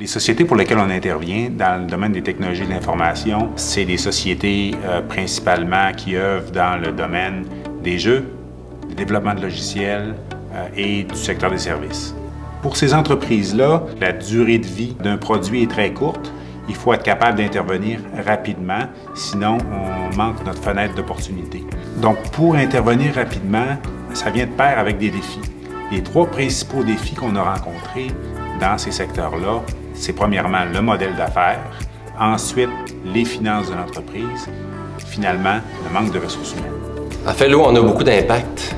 Les sociétés pour lesquelles on intervient dans le domaine des technologies de l'information, c'est des sociétés principalement qui œuvrent dans le domaine des jeux, du développement de logiciels et du secteur des services. Pour ces entreprises-là, la durée de vie d'un produit est très courte. Il faut être capable d'intervenir rapidement, sinon on manque notre fenêtre d'opportunité. Donc pour intervenir rapidement, ça vient de pair avec des défis. Les trois principaux défis qu'on a rencontrés dans ces secteurs-là, c'est premièrement le modèle d'affaires, ensuite les finances de l'entreprise, finalement le manque de ressources humaines. En fait, là, on a beaucoup d'impact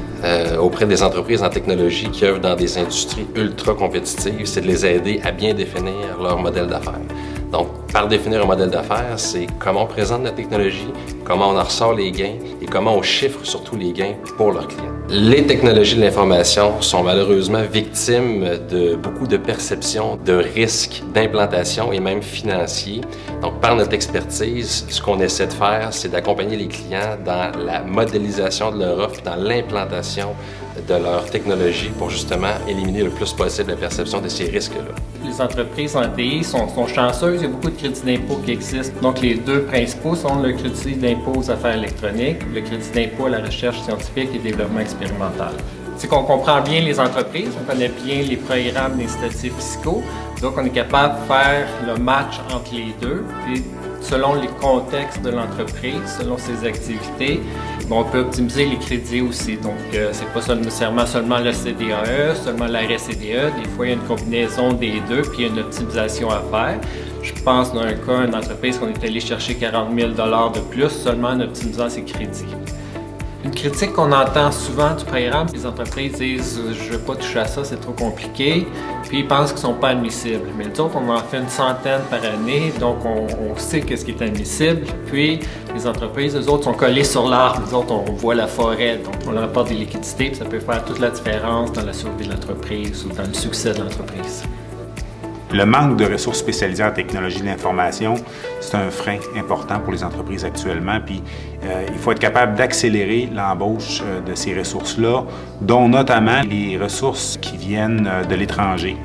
auprès des entreprises en technologie qui œuvrent dans des industries ultra compétitives, c'est de les aider à bien définir leur modèle d'affaires. Donc, par définir un modèle d'affaires, c'est comment on présente la technologie, comment on en ressort les gains et comment on chiffre surtout les gains pour leurs clients. Les technologies de l'information sont malheureusement victimes de beaucoup de perceptions de risques d'implantation et même financiers. Donc, par notre expertise, ce qu'on essaie de faire, c'est d'accompagner les clients dans la modélisation de leur offre, dans l'implantation de leur technologie pour justement éliminer le plus possible la perception de ces risques-là. Les entreprises en TI sont chanceuses, il y a beaucoup de crédits d'impôt qui existent. Donc les deux principaux sont le crédit d'impôt aux affaires électroniques, le crédit d'impôt à la recherche scientifique et développement expérimental. C'est qu'on comprend bien les entreprises, on connaît bien les programmes d'incitatifs fiscaux, donc on est capable de faire le match entre les deux. Et selon les contextes de l'entreprise, selon ses activités, on peut optimiser les crédits aussi. Donc, c'est pas nécessairement seulement le CDAE, seulement la RSCDE. Des fois, il y a une combinaison des deux, puis il y a une optimisation à faire. Je pense dans un cas, une entreprise qu'on est allé chercher 40 000 $ de plus seulement en optimisant ses crédits. Une critique qu'on entend souvent du programme, les entreprises disent « je ne veux pas toucher à ça, c'est trop compliqué », puis ils pensent qu'ils ne sont pas admissibles. Mais nous autres, on en fait une centaine par année, donc on sait qu'est-ce qui est admissible. Puis les entreprises, eux autres, sont collés sur l'arbre, nous autres, on voit la forêt, donc on leur apporte des liquidités, puis ça peut faire toute la différence dans la survie de l'entreprise ou dans le succès de l'entreprise. Le manque de ressources spécialisées en technologie de l'information, c'est un frein important pour les entreprises actuellement. Puis il faut être capable d'accélérer l'embauche de ces ressources-là, dont notamment les ressources qui viennent de l'étranger.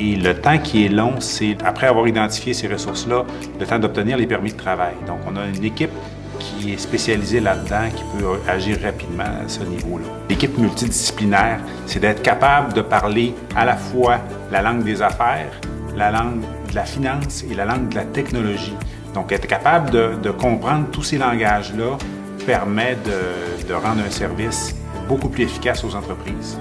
Et le temps qui est long, c'est, après avoir identifié ces ressources-là, le temps d'obtenir les permis de travail. Donc on a une équipe qui est spécialisée là-dedans, qui peut agir rapidement à ce niveau-là. L'équipe multidisciplinaire, c'est d'être capable de parler à la fois la langue des affaires, la langue de la finance et la langue de la technologie. Donc, être capable de comprendre tous ces langages-là permet de rendre un service beaucoup plus efficace aux entreprises.